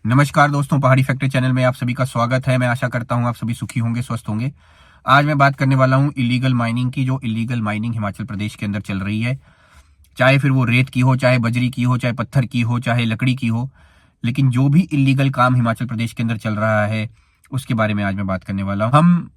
नमस्कार दोस्तों, पहाड़ी फैक्ट्री चैनल में आप सभी का स्वागत है। मैं आशा करता हूं आप सभी सुखी होंगे, स्वस्थ होंगे। आज मैं बात करने वाला हूं इलीगल माइनिंग की। जो इलीगल माइनिंग हिमाचल प्रदेश के अंदर चल रही है, चाहे फिर वो रेत की हो, चाहे बजरी की हो, चाहे पत्थर की हो, चाहे लकड़ी की हो, लेकिन जो भी इलीगल काम हिमाचल प्रदेश के अंदर चल रहा है उसके बारे में आज मैं बात करने वाला हूँ। हम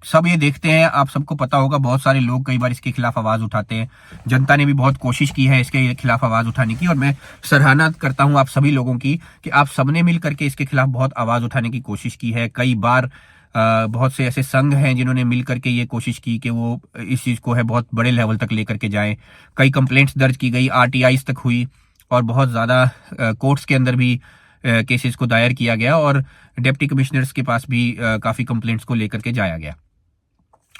सब ये देखते हैं, आप सबको पता होगा, बहुत सारे लोग कई बार इसके खिलाफ आवाज उठाते हैं। जनता ने भी बहुत कोशिश की है इसके खिलाफ आवाज उठाने की, और मैं सराहना करता हूं आप सभी लोगों की कि आप सबने मिल करके इसके खिलाफ बहुत आवाज उठाने की कोशिश की है। कई बार बहुत से ऐसे संघ हैं जिन्होंने मिल करके ये कोशिश की कि वो इस चीज को है बहुत बड़े लेवल तक लेकर के जाएं। कई कंप्लेंट्स दर्ज की गई, आरटीआईज तक हुई, और बहुत ज्यादा कोर्ट्स के अंदर भी केसेस को दायर किया गया, और डिप्टी कमिश्नर्स के पास भी काफी कंप्लेंट्स को लेकर के जाया गया।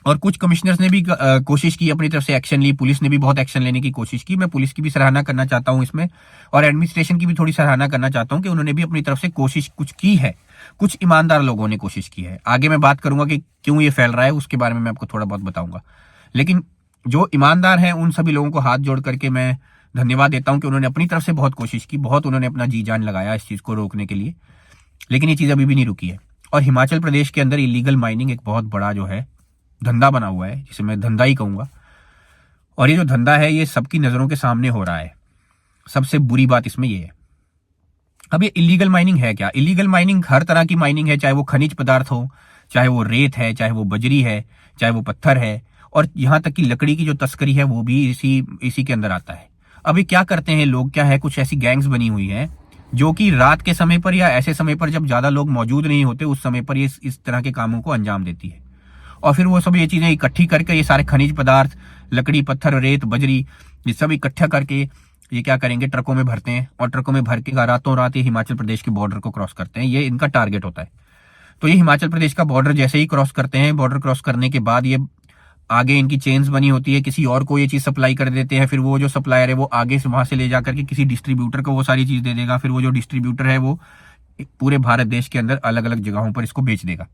और कुछ कमिश्नर्स ने भी कोशिश की, अपनी तरफ से एक्शन ली। पुलिस ने भी बहुत एक्शन लेने की कोशिश की। मैं पुलिस की भी सराहना करना चाहता हूं इसमें, और एडमिनिस्ट्रेशन की भी थोड़ी सराहना करना चाहता हूं कि उन्होंने भी अपनी तरफ से कोशिश कुछ की है। कुछ ईमानदार लोगों ने कोशिश की है। आगे मैं बात करूंगा कि क्यों ये फैल रहा है, उसके बारे में मैं आपको थोड़ा बहुत बताऊंगा। लेकिन जो ईमानदार हैं उन सभी लोगों को हाथ जोड़ करके मैं धन्यवाद देता हूं कि उन्होंने अपनी तरफ से बहुत कोशिश की, बहुत उन्होंने अपना जी जान लगाया इस चीज को रोकने के लिए। लेकिन ये चीज अभी भी नहीं रुकी है, और हिमाचल प्रदेश के अंदर इलीगल माइनिंग एक बहुत बड़ा जो है धंधा बना हुआ है, जिसे मैं धंधा ही कहूंगा। और ये जो धंधा है ये सबकी नजरों के सामने हो रहा है। सबसे बुरी बात इसमें ये है, अब ये इलीगल माइनिंग है क्या? इलीगल माइनिंग हर तरह की माइनिंग है, चाहे वो खनिज पदार्थ हो, चाहे वो रेत है, चाहे वो बजरी है, चाहे वो पत्थर है, और यहां तक कि लकड़ी की जो तस्करी है वो भी इसी के अंदर आता है। अब ये क्या करते हैं लोग, क्या है, कुछ ऐसी गैंग्स बनी हुई है जो कि रात के समय पर या ऐसे समय पर जब ज्यादा लोग मौजूद नहीं होते, उस समय पर ये इस तरह के कामों को अंजाम देती है। और फिर वो सब ये चीजें इकट्ठी करके, ये सारे खनिज पदार्थ, लकड़ी, पत्थर, रेत, बजरी, ये सब इकट्ठा करके ये क्या करेंगे, ट्रकों में भरते हैं, और ट्रकों में भर के रातों रात ये हिमाचल प्रदेश के बॉर्डर को क्रॉस करते हैं। ये इनका टारगेट होता है। तो ये हिमाचल प्रदेश का बॉर्डर जैसे ही क्रॉस करते हैं, बॉर्डर क्रॉस करने के बाद ये आगे इनकी चेन्स बनी होती है, किसी और को ये चीज सप्लाई कर देते हैं। फिर वो जो सप्लायर है वो आगे से वहां से ले जाकर के किसी डिस्ट्रीब्यूटर को वो सारी चीज दे देगा। फिर वो जो डिस्ट्रीब्यूटर है वो पूरे भारत देश के अंदर अलग अलग जगहों पर इसको बेच देगा।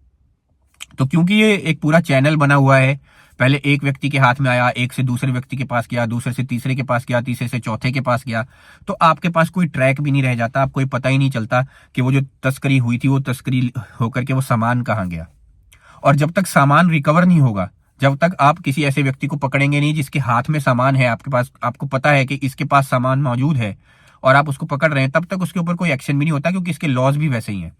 तो क्योंकि ये एक पूरा चैनल बना हुआ है, पहले एक व्यक्ति के हाथ में आया, एक से दूसरे व्यक्ति के पास गया, दूसरे से तीसरे के पास गया, तीसरे से चौथे के पास गया, तो आपके पास कोई ट्रैक भी नहीं रह जाता। आपको पता ही नहीं चलता कि वो जो तस्करी हुई थी वो तस्करी होकर के वो सामान कहाँ गया। और जब तक सामान रिकवर नहीं होगा, जब तक आप किसी ऐसे व्यक्ति को पकड़ेंगे नहीं जिसके हाथ में सामान है, आपके पास, आपको पता है कि इसके पास सामान मौजूद है और आप उसको पकड़ रहे हैं, तब तक उसके ऊपर कोई एक्शन भी नहीं होता, क्योंकि इसके लॉज भी वैसे ही हैं।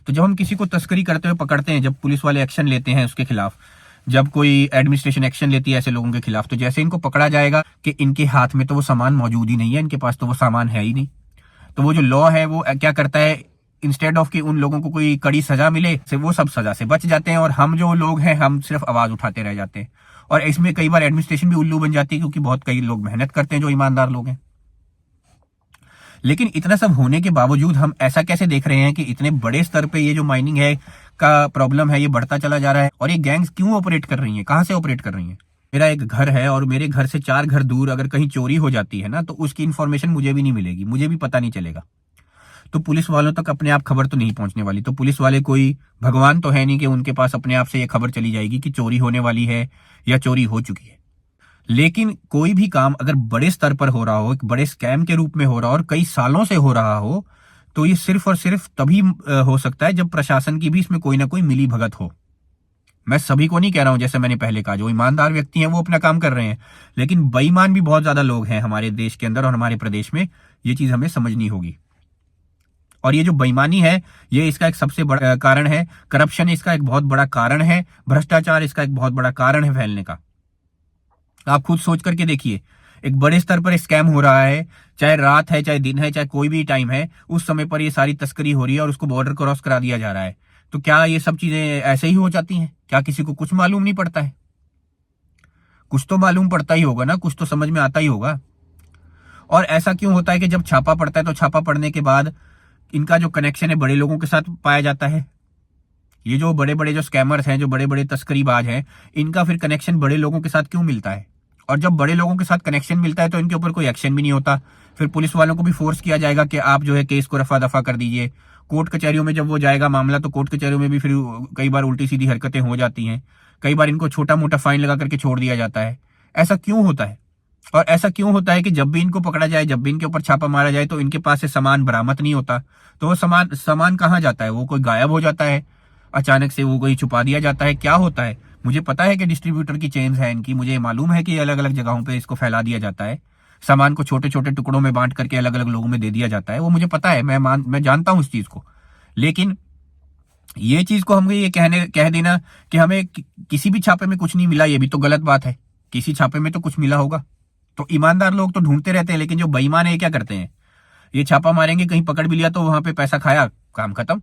तो जब हम किसी को तस्करी करते हुए पकड़ते हैं, जब पुलिस वाले एक्शन लेते हैं उसके खिलाफ, जब कोई एडमिनिस्ट्रेशन एक्शन लेती है ऐसे लोगों के खिलाफ, तो जैसे इनको पकड़ा जाएगा कि इनके हाथ में तो वो सामान मौजूद ही नहीं है, इनके पास तो वो सामान है ही नहीं, तो वो जो लॉ है वो क्या करता है, इंस्टेड ऑफ कि उन लोगों को कोई कड़ी सजा मिले, से वो सब सजा से बच जाते हैं, और हम जो लोग हैं हम सिर्फ आवाज उठाते रह जाते हैं। और इसमें कई बार एडमिनिस्ट्रेशन भी उल्लू बन जाती है, क्योंकि बहुत कई लोग मेहनत करते हैं जो ईमानदार लोग हैं। लेकिन इतना सब होने के बावजूद हम ऐसा कैसे देख रहे हैं कि इतने बड़े स्तर पे ये जो माइनिंग है का प्रॉब्लम है ये बढ़ता चला जा रहा है? और ये गैंग्स क्यों ऑपरेट कर रही हैं, कहां से ऑपरेट कर रही हैं? मेरा एक घर है, और मेरे घर से 4 घर दूर अगर कहीं चोरी हो जाती है ना, तो उसकी इन्फॉर्मेशन मुझे भी नहीं मिलेगी, मुझे भी पता नहीं चलेगा। तो पुलिस वालों तक अपने आप खबर तो नहीं पहुंचने वाली। तो पुलिस वाले कोई भगवान तो है नहीं कि उनके पास अपने आप से ये खबर चली जाएगी कि चोरी होने वाली है या चोरी हो चुकी है। लेकिन कोई भी काम अगर बड़े स्तर पर हो रहा हो, एक बड़े स्कैम के रूप में हो रहा हो, और कई सालों से हो रहा हो, तो ये सिर्फ और सिर्फ तभी हो सकता है जब प्रशासन की भी इसमें कोई ना कोई मिली भगत हो। मैं सभी को नहीं कह रहा हूं, जैसे मैंने पहले कहा, जो ईमानदार व्यक्ति हैं वो अपना काम कर रहे हैं, लेकिन बेईमान भी बहुत ज्यादा लोग हैं हमारे देश के अंदर और हमारे प्रदेश में। ये चीज हमें समझनी होगी। और ये जो बेईमानी है, ये इसका एक सबसे बड़ा कारण है। करप्शन इसका एक बहुत बड़ा कारण है। भ्रष्टाचार इसका एक बहुत बड़ा कारण है फैलने का। आप खुद सोच करके देखिए, एक बड़े स्तर पर स्कैम हो रहा है, चाहे रात है, चाहे दिन है, चाहे कोई भी टाइम है, उस समय पर ये सारी तस्करी हो रही है और उसको बॉर्डर क्रॉस करा दिया जा रहा है। तो क्या ये सब चीजें ऐसे ही हो जाती हैं? क्या किसी को कुछ मालूम नहीं पड़ता है? कुछ तो मालूम पड़ता ही होगा ना, कुछ तो समझ में आता ही होगा। और ऐसा क्यों होता है कि जब छापा पड़ता है तो छापा पड़ने के बाद इनका जो कनेक्शन है बड़े लोगों के साथ पाया जाता है? ये जो बड़े बड़े जो स्कैमर्स हैं, जो बड़े बड़े तस्करीबाज हैं, इनका फिर कनेक्शन बड़े लोगों के साथ क्यों मिलता है? और जब बड़े लोगों के साथ कनेक्शन मिलता है तो इनके ऊपर कोई एक्शन भी नहीं होता। फिर पुलिस वालों को भी फोर्स किया जाएगा कि आप जो है केस को रफा दफा कर दीजिए। कोर्ट कचहरियों में जब वो जाएगा मामला, तो कोर्ट कचहरियों में भी फिर कई बार उल्टी सीधी हरकतें हो जाती हैं। कई बार इनको छोटा मोटा फाइन लगा करके छोड़ दिया जाता है। ऐसा क्यों होता है? और ऐसा क्यों होता है कि जब भी इनको पकड़ा जाए, जब भी इनके ऊपर छापा मारा जाए, तो इनके पास से सामान बरामद नहीं होता। तो वो सामान सामान कहाँ जाता है? वो कोई गायब हो जाता है, अचानक से वो कोई छुपा दिया जाता है, क्या होता है? मुझे पता है कि डिस्ट्रीब्यूटर की चेन्स है इनकी, मुझे मालूम है कि अलग अलग जगहों पे इसको फैला दिया जाता है, सामान को छोटे छोटे टुकड़ों में बांट करके अलग अलग लोगों में दे दिया जाता है, वो मुझे पता है, मैं जानता हूं उस चीज को। लेकिन ये चीज को हमें ये कह देना कि हमें किसी भी छापे में कुछ नहीं मिला, ये भी तो गलत बात है। किसी छापे में तो कुछ मिला होगा। तो ईमानदार लोग तो ढूंढते रहते हैं, लेकिन जो बेईमान है ये क्या करते हैं? ये छापा मारेंगे, कहीं पकड़ भी लिया तो वहां पे पैसा खाया, काम खत्म,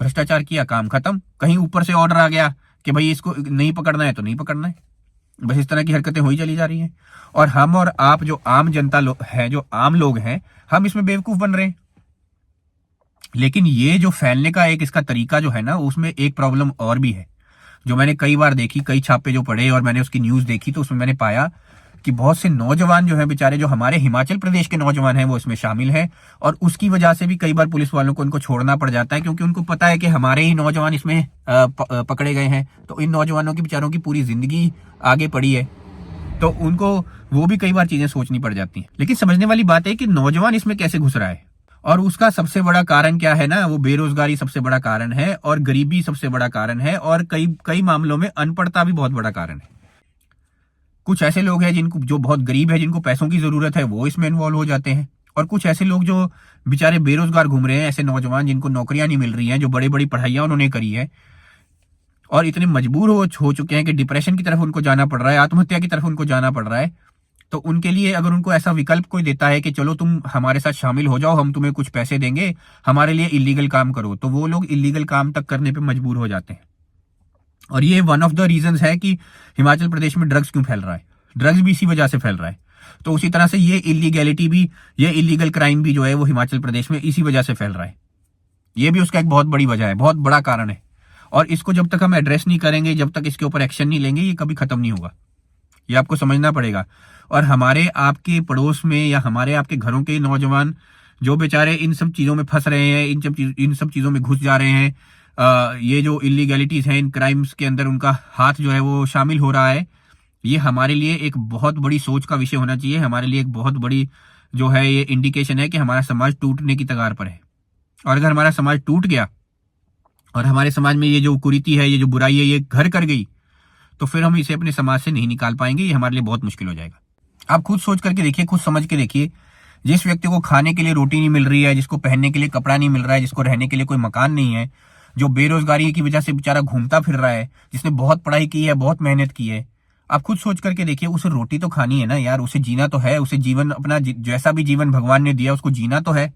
भ्रष्टाचार किया, काम खत्म। कहीं ऊपर से ऑर्डर आ गया कि भाई इसको नहीं पकड़ना है तो नहीं पकड़ना है। बस इस तरह की हरकतें हो ही चली जा रही हैं। और हम और आप जो आम जनता है, जो आम लोग हैं, हम इसमें बेवकूफ बन रहे हैं। लेकिन ये जो फैलने का एक इसका तरीका जो है ना, उसमें एक प्रॉब्लम और भी है, जो मैंने कई बार देखी, कई छापे जो पढ़े और मैंने उसकी न्यूज देखी, तो उसमें मैंने पाया कि बहुत से नौजवान जो हैं बेचारे, जो हमारे हिमाचल प्रदेश के नौजवान हैं, वो इसमें शामिल हैं। और उसकी वजह से भी कई बार पुलिस वालों को उनको छोड़ना पड़ जाता है, क्योंकि उनको पता है कि हमारे ही नौजवान इसमें पकड़े गए हैं। तो इन नौजवानों की बेचारों की पूरी जिंदगी आगे पड़ी है, तो उनको वो भी कई बार चीजें सोचनी पड़ जाती हैं। लेकिन समझने वाली बात है कि नौजवान इसमें कैसे घुस रहा है, और उसका सबसे बड़ा कारण क्या है ना, वो बेरोजगारी सबसे बड़ा कारण है, और गरीबी सबसे बड़ा कारण है, और कई कई मामलों में अनपढ़ता भी बहुत बड़ा कारण है। कुछ ऐसे लोग हैं जिनको, जो बहुत गरीब है, जिनको पैसों की जरूरत है, वो इसमें इन्वॉल्व हो जाते हैं। और कुछ ऐसे लोग जो बेचारे बेरोजगार घूम रहे हैं, ऐसे नौजवान जिनको नौकरियां नहीं मिल रही हैं, जो बड़ी बड़ी पढ़ाइयां उन्होंने करी है और इतने मजबूर हो चुके हैं कि डिप्रेशन की तरफ उनको जाना पड़ रहा है, आत्महत्या की तरफ उनको जाना पड़ रहा है। तो उनके लिए अगर उनको ऐसा विकल्प कोई देता है कि चलो तुम हमारे साथ शामिल हो जाओ, हम तुम्हें कुछ पैसे देंगे, हमारे लिए इलीगल काम करो, तो वो लोग इलीगल काम तक करने पे मजबूर हो जाते हैं। और ये वन ऑफ द रीजंस है कि हिमाचल प्रदेश में ड्रग्स क्यों फैल रहा है। ड्रग्स भी इसी वजह से फैल रहा है। तो उसी तरह से ये इलीगैलिटी भी, ये इलीगल क्राइम भी जो है वो हिमाचल प्रदेश में इसी वजह से फैल रहा है। ये भी उसका एक बहुत बड़ी वजह है, बहुत बड़ा कारण है। और इसको जब तक हम एड्रेस नहीं करेंगे, जब तक इसके ऊपर एक्शन नहीं लेंगे, ये कभी खत्म नहीं होगा। ये आपको समझना पड़ेगा। और हमारे आपके पड़ोस में या हमारे आपके घरों के नौजवान जो बेचारे इन सब चीजों में फंस रहे हैं, इन सब चीजों में घुस जा रहे हैं, ये जो इलीगैलिटीज हैं, इन क्राइम्स के अंदर उनका हाथ जो है वो शामिल हो रहा है, ये हमारे लिए एक बहुत बड़ी सोच का विषय होना चाहिए। हमारे लिए एक बहुत बड़ी जो है ये इंडिकेशन है कि हमारा समाज टूटने की कगार पर है। और अगर हमारा समाज टूट गया और हमारे समाज में ये जो कुरीति है, ये जो बुराई है, ये घर कर गई, तो फिर हम इसे अपने समाज से नहीं निकाल पाएंगे। ये हमारे लिए बहुत मुश्किल हो जाएगा। आप खुद सोच करके देखिए, खुद समझ के देखिए, जिस व्यक्ति को खाने के लिए रोटी नहीं मिल रही है, जिसको पहनने के लिए कपड़ा नहीं मिल रहा है, जिसको रहने के लिए कोई मकान नहीं है, जो बेरोजगारी की वजह से बेचारा घूमता फिर रहा है, जिसने बहुत पढ़ाई की है, बहुत मेहनत की है, आप खुद सोच करके देखिए, उसे रोटी तो खानी है ना यार, उसे जीना तो है, उसे जीवन अपना जैसा भी जीवन भगवान ने दिया उसको जीना तो है।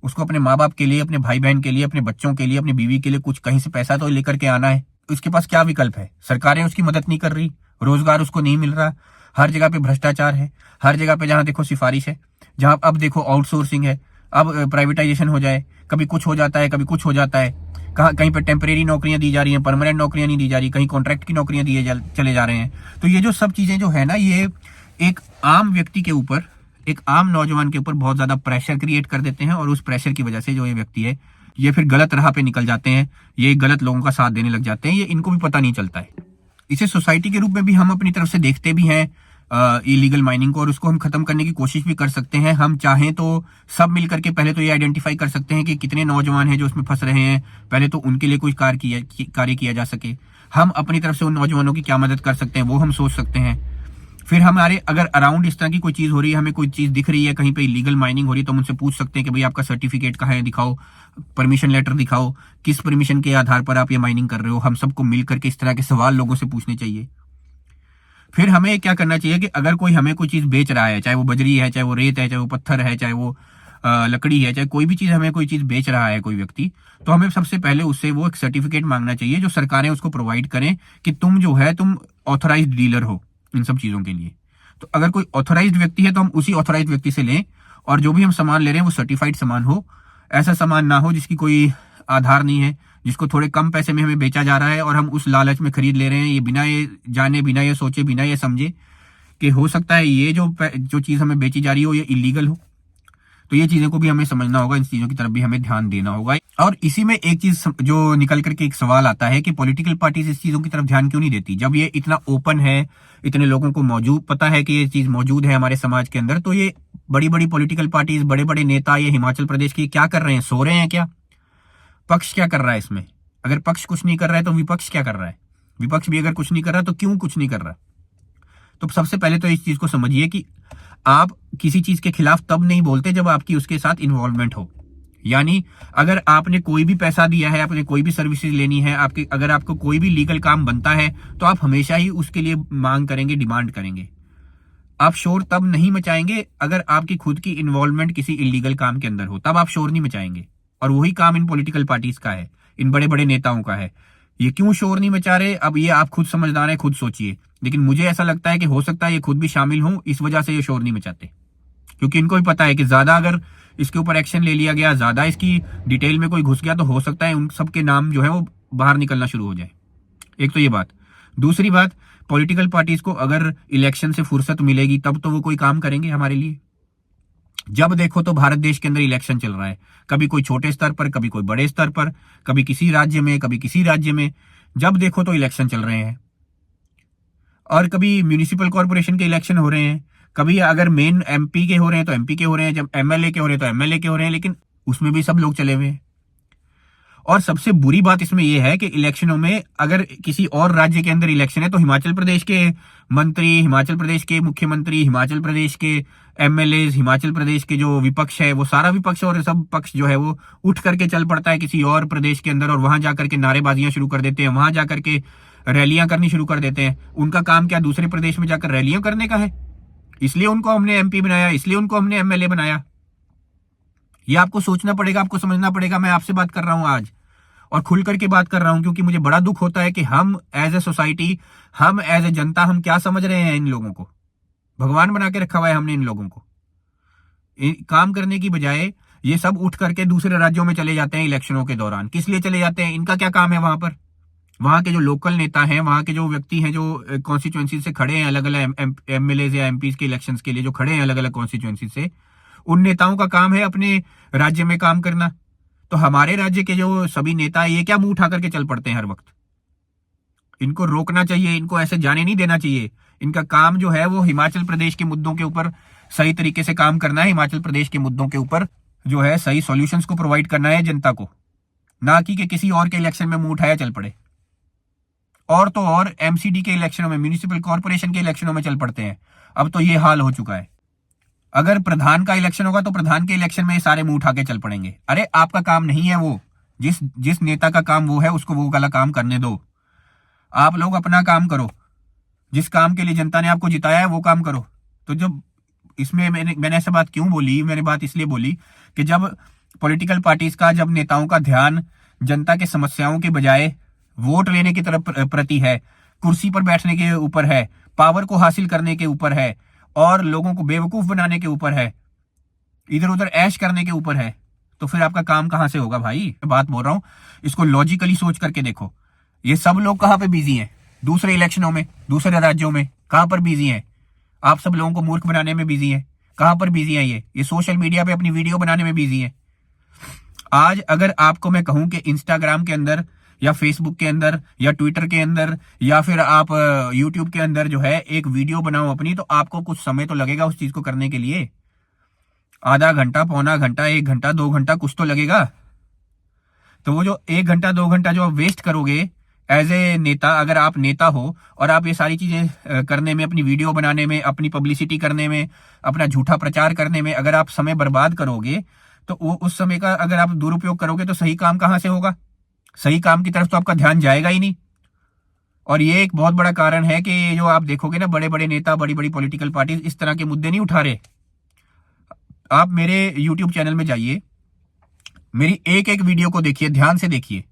उसको अपने माँ बाप के लिए, अपने भाई बहन के लिए, अपने बच्चों के लिए, अपनी बीवी के लिए कुछ कहीं से पैसा तो लेकर के आना है। उसके पास क्या विकल्प है? सरकारें उसकी मदद नहीं कर रही, रोजगार उसको नहीं मिल रहा, हर जगह पे भ्रष्टाचार है, हर जगह पे जहां देखो सिफारिश है, जहां अब देखो आउटसोर्सिंग है, अब प्राइवेटाइजेशन हो जाए, कभी कुछ हो जाता है, कभी कुछ हो जाता है। कहीं पे टेम्परेरी नौकरियां दी जा रही हैं, परमानेंट नौकरियां नहीं दी जा रही, कहीं कॉन्ट्रैक्ट की नौकरियां दिए चले जा रहे हैं। तो ये जो सब चीजें जो है ना, ये एक आम व्यक्ति के ऊपर, एक आम नौजवान के ऊपर बहुत ज्यादा प्रेशर क्रिएट कर देते हैं। और उस प्रेशर की वजह से जो ये व्यक्ति है, ये फिर गलत राह पे निकल जाते हैं, ये गलत लोगों का साथ देने लग जाते हैं, ये इनको भी पता नहीं चलता है। इसे सोसाइटी के रूप में भी हम अपनी तरफ से देखते भी हैं इलीगल माइनिंग को, और उसको हम खत्म करने की कोशिश भी कर सकते हैं। हम चाहें तो सब मिलकर के पहले तो ये आइडेंटिफाई कर सकते हैं कि कितने नौजवान हैं जो उसमें फंस रहे हैं, पहले तो उनके लिए कुछ कार्य किया जा सके। हम अपनी तरफ से उन नौजवानों की क्या मदद कर सकते हैं वो हम सोच सकते हैं। फिर हमारे अगर अराउंड इस तरह की कोई चीज हो रही है, हमें कोई चीज दिख रही है, कहीं पे इलीगल माइनिंग हो रही है, तो हम उनसे पूछ सकते हैं कि भाई आपका सर्टिफिकेट कहाँ है, दिखाओ, परमिशन लेटर दिखाओ, किस परमिशन के आधार पर आप ये माइनिंग कर रहे हो। हम सबको मिल करके इस तरह के सवाल लोगों से पूछने चाहिए। फिर हमें क्या करना चाहिए कि अगर कोई हमें कोई चीज बेच रहा है, चाहे वो बजरी है, चाहे वो रेत है, चाहे वो पत्थर है, चाहे वो लकड़ी है, चाहे कोई भी चीज, हमें कोई चीज बेच रहा है कोई व्यक्ति, तो हमें सबसे पहले उससे वो एक सर्टिफिकेट मांगना चाहिए जो सरकारें उसको प्रोवाइड करें कि तुम जो है तुम ऑथराइज्ड डीलर हो इन सब चीजों के लिए। तो अगर कोई ऑथराइज्ड व्यक्ति है तो हम उसी ऑथराइज्ड व्यक्ति से लें, और जो भी हम सामान ले रहे हैं वो सर्टिफाइड सामान हो। ऐसा सामान ना हो जिसकी कोई आधार नहीं है, जिसको थोड़े कम पैसे में हमें बेचा जा रहा है और हम उस लालच में खरीद ले रहे हैं, ये बिना ये जाने, बिना ये सोचे, बिना ये समझे कि हो सकता है ये जो चीज हमें बेची जा रही हो ये इलीगल हो। तो ये चीजें को भी हमें समझना होगा, इन चीजों की तरफ भी हमें ध्यान देना होगा। और इसी में एक चीज जो निकल करके एक सवाल आता है कि पॉलिटिकल पार्टीज इस चीजों की तरफ ध्यान क्यों नहीं देती, जब ये इतना ओपन है, इतने लोगों को मौजूद पता है कि ये चीज मौजूद है हमारे समाज के अंदर, तो ये बड़ी बड़ी पॉलिटिकल पार्टीज, बड़े बड़े नेता ये हिमाचल प्रदेश की क्या कर रहे हैं? सो रहे हैं क्या? पक्ष क्या कर रहा है इसमें? अगर पक्ष कुछ नहीं कर रहा है तो विपक्ष क्या कर रहा है? विपक्ष भी अगर कुछ नहीं कर रहा तो क्यों कुछ नहीं कर रहा? तो सबसे पहले तो इस चीज को समझिए कि आप किसी चीज के खिलाफ तब नहीं बोलते जब आपकी उसके साथ इन्वॉल्वमेंट हो। यानी अगर आपने कोई भी पैसा दिया है, आपने कोई भी सर्विसेज लेनी है, आपके अगर आपको कोई भी लीगल काम बनता है तो आप हमेशा ही उसके लिए मांग करेंगे, डिमांड करेंगे। आप शोर तब नहीं मचाएंगे अगर आपकी खुद की इन्वॉल्वमेंट किसी इलीगल काम के अंदर हो, तब आप शोर नहीं मचाएंगे। और वही काम इन पॉलिटिकल पार्टीज का है, इन बड़े बड़े नेताओं का है। ये क्यों शोर नहीं मचा रहे, अब ये आप खुद समझदार हैं, खुद सोचिए। लेकिन मुझे ऐसा लगता है कि हो सकता है ये खुद भी शामिल हों, इस वजह से ये शोर नहीं मचाते, क्योंकि इनको भी पता है कि ज्यादा अगर इसके ऊपर एक्शन ले लिया गया, ज्यादा इसकी डिटेल में कोई घुस गया तो हो सकता है उन सबके नाम जो है वो बाहर निकलना शुरू हो जाए। एक तो ये बात। दूसरी बात, पॉलिटिकल पार्टीज को अगर इलेक्शन से फुर्सत मिलेगी तब तो वो कोई काम करेंगे हमारे लिए। जब देखो तो भारत देश के अंदर इलेक्शन चल रहा है, कभी कोई छोटे स्तर पर, कभी कोई बड़े स्तर पर, कभी किसी राज्य में, कभी किसी राज्य में, जब देखो तो इलेक्शन चल रहे हैं। और कभी म्यूनिसिपल कॉर्पोरेशन के इलेक्शन हो रहे हैं, कभी अगर मेन एमपी के हो रहे हैं तो एमपी के हो रहे हैं, जब एमएलए के हो रहे हैं तो एमएलए के हो रहे हैं, लेकिन उसमें भी सब लोग चले हुए हैं। और सबसे बुरी बात इसमें यह है कि इलेक्शनों में अगर किसी और राज्य के अंदर इलेक्शन है तो हिमाचल प्रदेश के मंत्री, हिमाचल प्रदेश के मुख्यमंत्री, हिमाचल प्रदेश के एमएलए, हिमाचल प्रदेश के जो विपक्ष है वो सारा विपक्ष और सब पक्ष जो है वो उठ करके चल पड़ता है किसी और प्रदेश के अंदर, और वहां जाकर के नारेबाजियां शुरू कर देते हैं, वहां जाकर के रैलियां करनी शुरू कर देते हैं। उनका काम क्या दूसरे प्रदेश में जाकर रैलियां करने का है? इसलिए उनको हमने एमपी बनाया, इसलिए उनको हमने एमएलए बनाया। ये आपको सोचना पड़ेगा, आपको समझना पड़ेगा। मैं आपसे बात कर रहा हूं आज, और खुल करके बात कर रहा हूं, क्योंकि मुझे बड़ा दुख होता है कि हम एज ए सोसाइटी, हम एज ए जनता, हम क्या समझ रहे हैं इन लोगों को। भगवान बना के रखा हुआ है हमने इन लोगों को। काम करने की बजाय ये सब उठ करके दूसरे राज्यों में चले जाते हैं इलेक्शनों के दौरान। किस लिए चले जाते हैं? इनका क्या काम है वहां पर? वहां के जो लोकल नेता हैं, वहां के जो व्यक्ति हैं जो कॉन्स्टिट्यूएंसी से खड़े हैं, अलग अलग एमएलए या एमपी के इलेक्शन के लिए जो खड़े हैं अलग अलग कॉन्स्टिट्यूएंसी से, उन नेताओं का काम है अपने राज्य में काम करना। तो हमारे राज्य के जो सभी नेता है ये क्या मुंह उठा करके चल पड़ते हैं हर वक्त? इनको रोकना चाहिए, इनको ऐसे जाने नहीं देना चाहिए। इनका काम जो है वो हिमाचल प्रदेश के मुद्दों के ऊपर सही तरीके से काम करना है, हिमाचल प्रदेश के मुद्दों के ऊपर जो है सही सॉल्यूशंस को प्रोवाइड करना है जनता को, ना कि किसी और के इलेक्शन में मुंह उठाया चल पड़े। और तो और एमसीडी के इलेक्शनों में, म्यूनिसिपल कॉर्पोरेशन के इलेक्शनों में चल पड़ते हैं। अब तो ये हाल हो चुका है। अगर प्रधान का इलेक्शन होगा तो प्रधान के इलेक्शन में ये सारे मुंह उठा के चल पड़ेंगे। अरे आपका काम नहीं है वो, जिस नेता का काम वो है उसको वो वाला काम करने दो। आप लोग अपना काम करो, जिस काम के लिए जनता ने आपको जिताया है वो काम करो। तो जब इसमें मैंने ऐसा बात क्यों बोली, मैंने बात इसलिए बोली कि जब पॉलिटिकल पार्टीज का, जब नेताओं का ध्यान जनता के समस्याओं के बजाय वोट लेने की तरफ प्रति है, कुर्सी पर बैठने के ऊपर है, पावर को हासिल करने के ऊपर है, और लोगों को बेवकूफ बनाने के ऊपर है, इधर उधर ऐश करने के ऊपर है, तो फिर आपका काम कहां से होगा भाई? बात बोल रहा हूं, इसको लॉजिकली सोच करके देखो। ये सब लोग कहां पे बिजी हैं? दूसरे इलेक्शनों में, दूसरे राज्यों में कहां पर बिजी हैं? आप सब लोगों को मूर्ख बनाने में बिजी हैं। कहां पर बिजी हैं? ये सोशल मीडिया पे अपनी वीडियो बनाने में बिजी हैं। आज अगर आपको मैं कहूं कि इंस्टाग्राम के अंदर या फेसबुक के अंदर या ट्विटर के अंदर या फिर आप यूट्यूब के अंदर जो है एक वीडियो बनाओ अपनी, तो आपको कुछ समय तो लगेगा उस चीज को करने के लिए। आधा घंटा, पौना घंटा, 1 घंटा, 2 घंटा कुछ तो लगेगा। तो वो जो 1 घंटा 2 घंटा जो आप वेस्ट करोगे एज ए नेता, अगर आप नेता हो और आप ये सारी चीजें करने में, अपनी वीडियो बनाने में, अपनी पब्लिसिटी करने में, अपना झूठा प्रचार करने में अगर आप समय बर्बाद करोगे, तो वो उस समय का अगर आप दुरुपयोग करोगे तो सही काम कहां से होगा? सही काम की तरफ तो आपका ध्यान जाएगा ही नहीं। और ये एक बहुत बड़ा कारण है कि जो आप देखोगे ना, बड़े बड़े नेता, बड़ी बड़ी पॉलिटिकल पार्टीज इस तरह के मुद्दे नहीं उठा रहे। आप मेरे यूट्यूब चैनल में जाइए, मेरी एक एक वीडियो को देखिए, ध्यान से देखिए।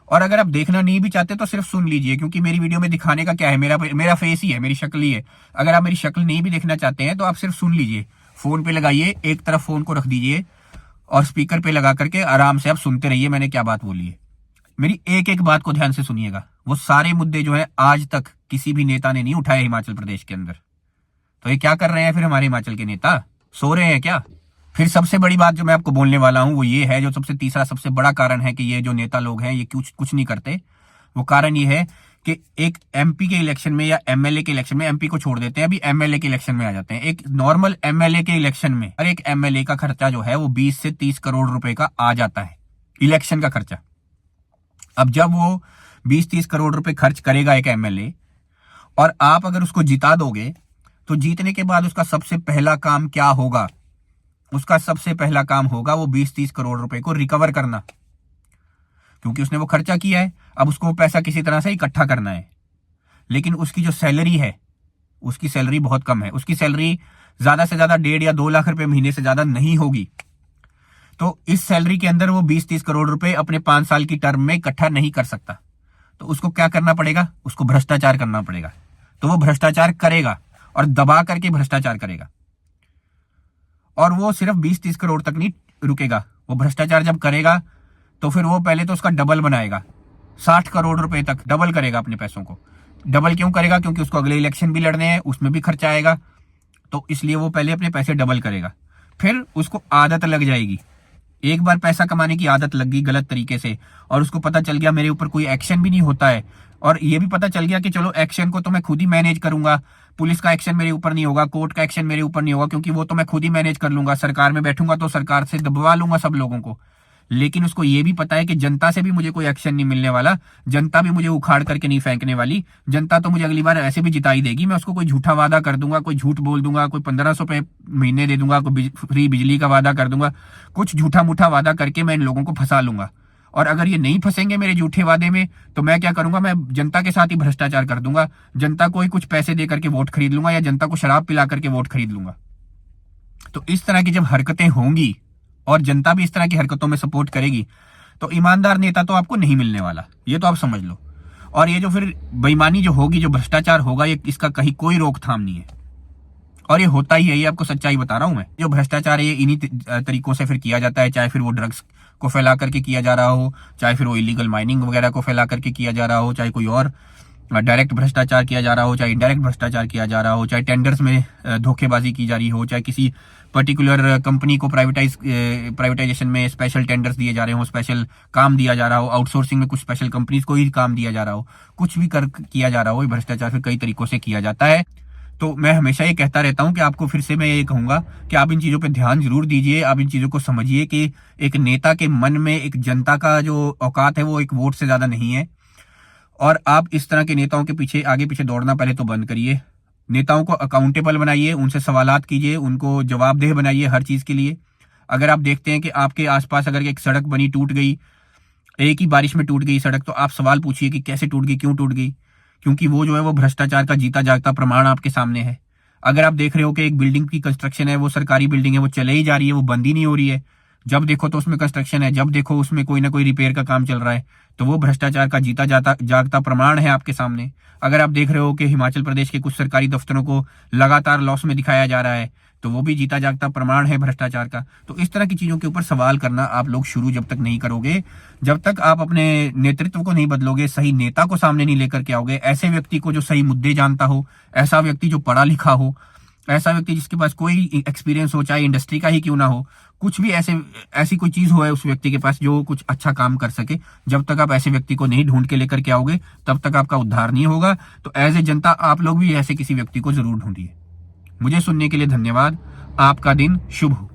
और अगर आप देखना नहीं भी चाहते तो सिर्फ सुन लीजिए, क्योंकि मेरी वीडियो में दिखाने का क्या है, मेरा फेस ही है, मेरी शक्ल ही है। अगर आप मेरी शक्ल नहीं भी देखना चाहते हैं तो आप सिर्फ सुन लीजिए। फोन पे लगाइए, एक तरफ फोन को रख दीजिए और स्पीकर पे लगा करके आराम से आप सुनते रहिए मैंने क्या बात बोली है। मेरी एक एक बात को ध्यान से सुनिएगा। वो सारे मुद्दे जो है आज तक किसी भी नेता ने नहीं उठाए हिमाचल प्रदेश के अंदर। तो ये क्या कर रहे हैं फिर हमारे हिमाचल के नेता? सो रहे हैं क्या? फिर सबसे बड़ी बात जो मैं आपको बोलने वाला हूं वो ये है, जो सबसे तीसरा सबसे बड़ा कारण है कि ये जो नेता लोग हैं ये कुछ कुछ नहीं करते, वो कारण ये है कि एक एमपी के इलेक्शन में या एमएलए के इलेक्शन में, एमपी को छोड़ देते हैं, अभी एमएलए के इलेक्शन में आ जाते हैं। एक नॉर्मल एमएलए के इलेक्शन में हर एक एमएलए का खर्चा जो है वो 20 से 30 करोड़ रुपए का आ जाता है, इलेक्शन का खर्चा। अब जब वो 20-30 करोड़ रुपए खर्च करेगा एक एमएलए, और आप अगर उसको जिता दोगे, तो जीतने के बाद उसका सबसे पहला काम क्या होगा? उसका सबसे पहला काम होगा वो 20-30 करोड़ रुपए को रिकवर करना, क्योंकि उसने वो खर्चा किया है। अब उसको वो पैसा किसी तरह से इकट्ठा करना है। लेकिन उसकी जो सैलरी है, उसकी सैलरी बहुत कम है। उसकी सैलरी ज्यादा से ज्यादा 1.5 या 2 लाख रुपए महीने से ज्यादा नहीं होगी। तो इस सैलरी के अंदर वो 20-30 करोड़ रुपए अपने 5 साल की टर्म में इकट्ठा नहीं कर सकता। तो उसको क्या करना पड़ेगा? उसको भ्रष्टाचार करना पड़ेगा। तो वो भ्रष्टाचार करेगा और दबा करके भ्रष्टाचार करेगा, और वो सिर्फ 20-30 करोड़ तक नहीं रुकेगा। वो भ्रष्टाचार जब करेगा तो फिर वो पहले तो उसका डबल बनाएगा, 60 करोड़ रुपए तक डबल करेगा अपने पैसों को। डबल क्यों करेगा? क्योंकि उसको अगले इलेक्शन भी लड़ने हैं, उसमें भी खर्चा आएगा, तो इसलिए वो पहले अपने पैसे डबल करेगा। फिर उसको आदत लग जाएगी। एक बार पैसा कमाने की आदत लग गई गलत तरीके से, और उसको पता चल गया मेरे ऊपर कोई एक्शन भी नहीं होता है, और ये भी पता चल गया कि चलो एक्शन को तो मैं खुद ही मैनेज करूंगा, पुलिस का एक्शन मेरे ऊपर नहीं होगा, कोर्ट का एक्शन मेरे ऊपर नहीं होगा, क्योंकि वो तो मैं खुद ही मैनेज कर लूंगा, सरकार में बैठूंगा तो सरकार से दबवा लूंगा सब लोगों को। लेकिन उसको ये भी पता है कि जनता से भी मुझे कोई एक्शन नहीं मिलने वाला, जनता भी मुझे उखाड़ करके नहीं फेंकने वाली, जनता तो मुझे अगली बार ऐसे भी जिताई देगी। मैं उसको कोई झूठा वादा कर दूंगा, कोई झूठ बोल दूंगा, कोई 1500 रुपए महीने दे दूंगा, कोई फ्री बिजली का वादा कर दूंगा, कुछ झूठा मूठा वादा करके मैं इन लोगों को फंसा लूंगा। और अगर ये नहीं फंसेंगे मेरे झूठे वादे में, तो मैं क्या करूंगा? मैं जनता के साथ ही भ्रष्टाचार कर दूंगा। जनता को ही कुछ पैसे दे करके वोट खरीद लूंगा, या जनता को शराब पिला करके वोट खरीद लूंगा। तो इस तरह की जब हरकतें होंगी और जनता भी इस तरह की हरकतों में सपोर्ट करेगी, तो ईमानदार नेता तो आपको नहीं मिलने वाला, ये तो आप समझ लो। और ये जो फिर बेईमानी जो होगी, जो भ्रष्टाचार होगा, ये इसका कहीं कोई रोकथाम नहीं है, और ये होता ही है। ये आपको सच्चाई बता रहा हूं मैं। जो भ्रष्टाचार है ये इन्हीं तरीकों से फिर किया जाता है, चाहे फिर वो ड्रग्स को फैला करके किया जा रहा हो, चाहे फिर वो इलीगल माइनिंग वगैरह को फैला करके किया जा रहा हो, चाहे कोई और डायरेक्ट भ्रष्टाचार किया जा रहा हो, चाहे इनडायरेक्ट भ्रष्टाचार किया जा रहा हो, चाहे टेंडर्स में धोखेबाजी की जा रही हो, चाहे किसी पर्टिकुलर कंपनी को प्राइवेटाइजेशन में स्पेशल टेंडर्स दिए जा रहे हो, स्पेशल काम दिया जा रहा हो, आउटसोर्सिंग में कुछ स्पेशल कंपनीज को ही काम दिया जा रहा हो, कुछ भी किया जा रहा हो, भ्रष्टाचार फिर कई तरीकों से किया जाता है। तो मैं हमेशा ये कहता रहता हूं कि आपको फिर से मैं ये कहूंगा कि आप इन चीजों पे ध्यान जरूर दीजिए। आप इन चीजों को समझिए कि एक नेता के मन में एक जनता का जो औकात है वो एक वोट से ज्यादा नहीं है, और आप इस तरह के नेताओं के पीछे आगे पीछे दौड़ना पहले तो बंद करिए। नेताओं को अकाउंटेबल बनाइए, उनसे सवालात कीजिए, उनको जवाबदेह बनाइए हर चीज के लिए। अगर आप देखते हैं कि आपके आसपास अगर एक सड़क बनी, टूट गई, एक ही बारिश में टूट गई सड़क, तो आप सवाल पूछिए कि कैसे टूट गई, क्यों टूट गई, क्योंकि वो जो है वो भ्रष्टाचार का जीता जागता प्रमाण आपके सामने है। अगर आप देख रहे हो कि एक बिल्डिंग की कंस्ट्रक्शन है, वो सरकारी बिल्डिंग है, वो चले ही जा रही है, वो बंद ही नहीं हो रही है, जब देखो तो उसमें कंस्ट्रक्शन है, जब देखो उसमें कोई ना कोई रिपेयर का काम चल रहा है, तो वो भ्रष्टाचार का जीता जागता प्रमाण है आपके सामने। अगर आप देख रहे हो कि हिमाचल प्रदेश के कुछ सरकारी दफ्तरों को लगातार लॉस में दिखाया जा रहा है, तो वो भी जीता जागता प्रमाण है भ्रष्टाचार का। तो इस तरह की चीजों के ऊपर सवाल करना आप लोग शुरू जब तक नहीं करोगे, जब तक आप अपने नेतृत्व को नहीं बदलोगे, सही नेता को सामने नहीं लेकर के आओगे, ऐसे व्यक्ति को जो सही मुद्दे जानता हो, ऐसा व्यक्ति जो पढ़ा लिखा हो, ऐसा व्यक्ति जिसके पास कोई एक्सपीरियंस हो, चाहे इंडस्ट्री का ही क्यों ना हो, कुछ भी ऐसी कोई चीज हो है उस व्यक्ति के पास जो कुछ अच्छा काम कर सके, जब तक आप ऐसे व्यक्ति को नहीं ढूंढ के लेकर के आओगे, तब तक आपका उद्धार नहीं होगा। तो एज ए जनता आप लोग भी ऐसे किसी व्यक्ति को जरूर ढूंढिए। मुझे सुनने के लिए धन्यवाद। आपका दिन शुभ हो।